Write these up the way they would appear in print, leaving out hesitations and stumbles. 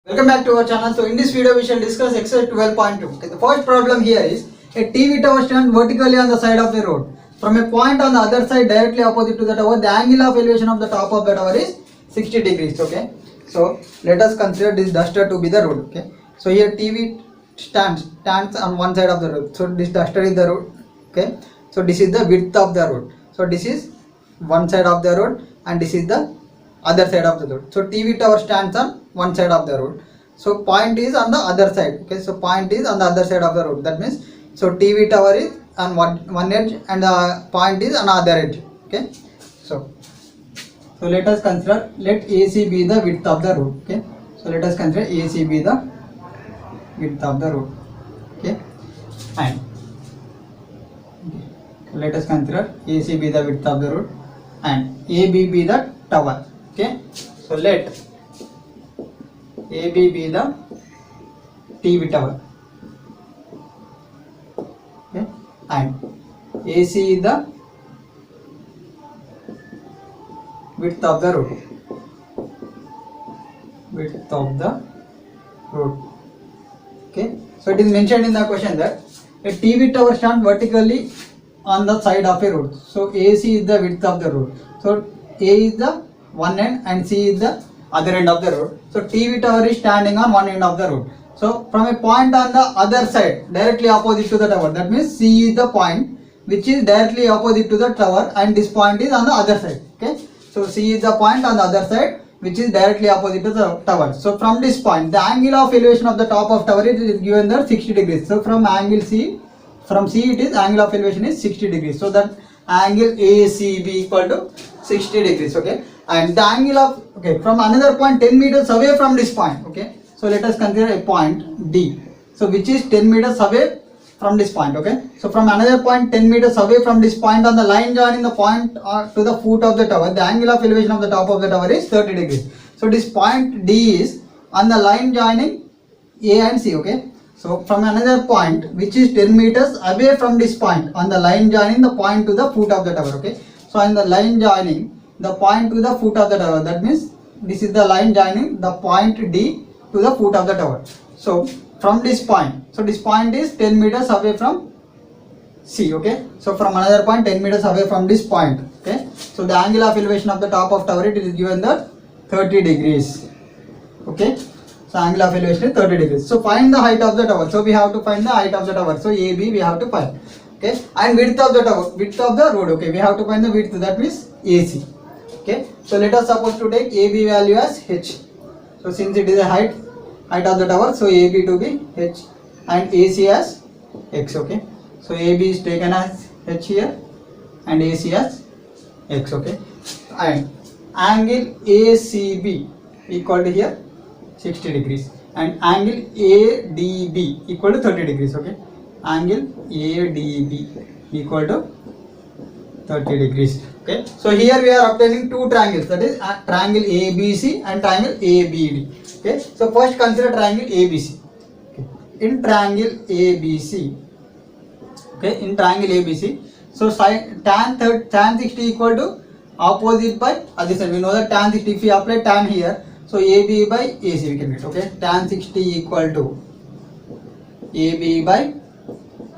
Welcome back to our channel. So in this video we shall discuss exercise 12.2. Okay, the first problem here is a TV tower stands vertically on the side of the road. From a point on the other side directly opposite to the tower, the angle of elevation of the top of the tower is 60 degrees. Okay, so let us consider this duster to be the road. Okay, so here TV stands on one side of the road. So this duster is the road. Okay, so this is the width of the road. So this is one side of the road and this is the other side of the road. So TV tower stands on one side of the road. So point is on the other side. Okay, so point is on the other side of the road. That means so TV tower is on one edge and the point is on the other edge. Okay, so let us consider, let AC be the width of the road. Okay, so let us consider AC be the width of the road. Okay, and let us consider AC be the width of the road and AB be the tower. Okay, so let AB be the TV tower. Okay, and AC is the width of the road. Width of the road. Okay, so it is mentioned in the question that a TV tower stands vertically on the side of a road. So AC is the width of the road. So A is the one end and C is the other end of the road. So TV tower is standing on one end of the road. So from a point on the other side directly opposite to the tower, that means C is the point which is directly opposite to the tower and this point is on the other side. Okay, so C is the point on the other side which is directly opposite to the tower. So from this point the angle of elevation of the top of tower is given there 60 degrees. So from angle C, from C it is angle of elevation is 60 degrees. So that angle ACB equal to 60 degrees. Okay, and the angle of, okay, from another point 10 meters away from this point. Okay, so let us consider a point D, so which is 10 meters away from this point. Okay, so from another point 10 meters away from this point on the line joining the point to the foot of the tower, the angle of elevation of the top of the tower is 30 degrees. So this point D is on the line joining A and C. Okay, so from another point which is 10 meters away from this point on the line joining the point to the foot of the tower. Okay, so on the line joining the point to the foot of the tower, that means this is the line joining the point D to the foot of the tower. So from this point, so this point is 10 meters away from C. Okay, so from another point 10 meters away from this point. Okay, so the angle of elevation of the top of tower, it is given that 30 degrees. Okay, so angle of elevation is 30 degrees. So find the height of the tower. So we have to find the height of the tower. So AB we have to find. Okay, and width of the tower, width of the road. Okay, we have to find the width, that means AC. Okay, so let us suppose to take AB value as H. So since it is a height of the tower, so AB to be H and AC as X. Okay, so AB is taken as H here and AC as X. Okay, and angle ACB equal to here 60 degrees and angle ADB equal to 30 degrees. Okay, angle ADB equal to 30 degrees. Okay, so here we are obtaining two triangles, that is triangle ABC and triangle ABD. Okay, so first consider triangle ABC. Okay, in triangle ABC, okay, in triangle ABC, so tan 60 equal to opposite by adjacent. We know that tan 60, if we apply tan here, so AB by AC we can get. Okay, tan 60 equal to AB by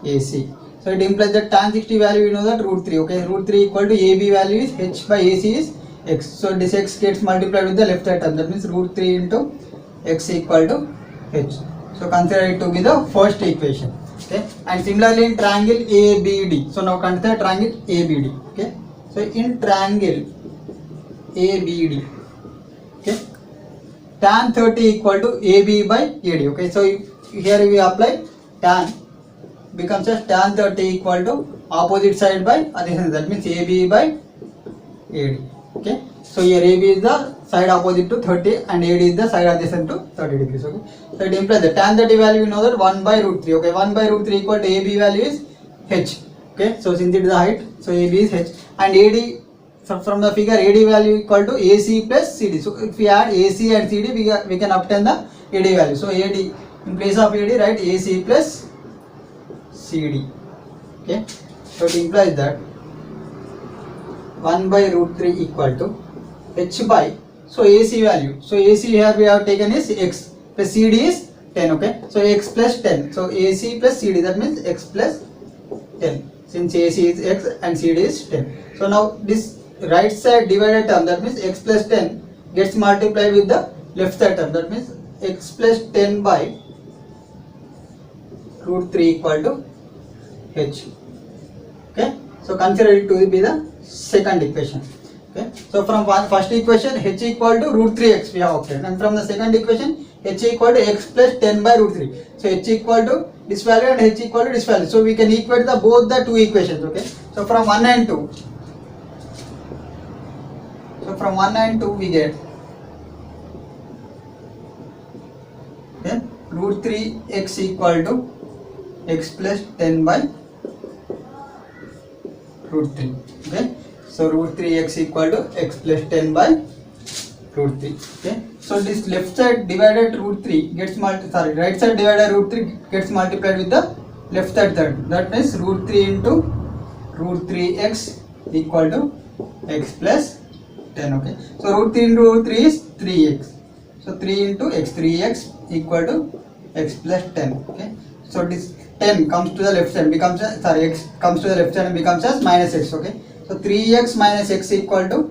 AC. So it implies that tan 60 value we know that root 3. Okay, root 3 equal to AB value is H by AC is X. So this X gets multiplied with the left side term, that means root 3 into X equal to H. So consider it to be the first equation. Okay, and similarly in triangle ABD. So now consider triangle ABD. Okay, so in triangle ABD, okay, tan 30 equal to AB by AD. Okay, so here we apply tan, becomes as tan 30 equal to opposite side by adjacent, that means AB by AD. Okay, so here AB is the side opposite to 30 and AD is the side adjacent to 30 degrees. Okay, so it implies the tan 30 value we know that 1 by root 3. Okay, 1 by root 3 equal to AB value is H. Okay, so since it is the height, so AB is H and AD, so from the figure AD value equal to AC plus CD. So if we add AC and CD, we can obtain the AD value. So AD, in place of AD, write AC plus CD. Okay, so it implies that 1 by root 3 equal to H by, so AC value, so AC here we have taken is X, plus CD is 10. Okay, so x plus 10. So AC plus CD, that means x plus 10. Since AC is x and CD is 10. So now this right side divided term, that means x plus 10 gets multiplied with the left side term, that means x plus 10 by root 3 equal to h. Okay, so consider it to be the second equation. Okay, so from first equation h equal to root 3x we have obtained, and from the second equation h equal to x plus 10 by root 3. So h equal to this value and h equal to this value. So we can equate the both the two equations. Okay, so from 1 and 2. So from 1 and 2 we get, okay, root 3x equal to x plus 10 by root 3. Okay, so root 3x equal to x plus 10 by root 3. Okay, so this left side divided root 3 gets right side divided root 3 gets multiplied with the left side third. That means root 3 into root 3x equal to x plus 10. Okay, so root 3 into root 3 is 3x. So 3 into x, 3x equal to x plus 10. Okay, so this 10 comes to the left side, becomes x comes to the left side and becomes as minus x. Okay, so 3x minus x equal to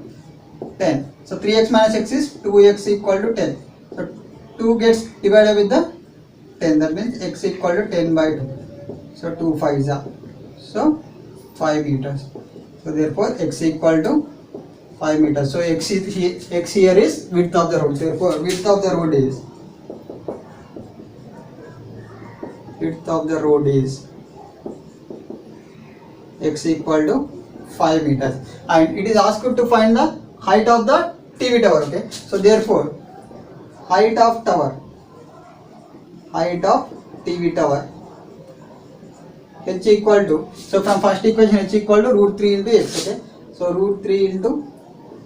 10. So 3x minus x is 2x equal to 10. So 2 gets divided with the 10, that means x equal to 10 by 2. So 2 5s are, so 5 meters. So therefore x equal to 5 meters. So x here is width of the road. Therefore width of the road is x equal to 5 meters, and it is asked to find the height of the TV tower. Okay, so therefore height of TV tower h equal to, so from first equation h equal to root 3 into x. Okay, so root 3 into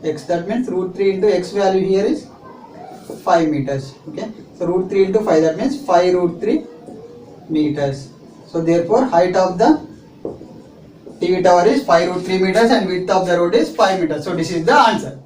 x, that means root 3 into x value here is 5 meters. Okay, so root 3 into 5, that means 5 root 3 meters. So therefore height of the TV tower is 5 root 3 meters and width of the road is 5 meters. So this is the answer.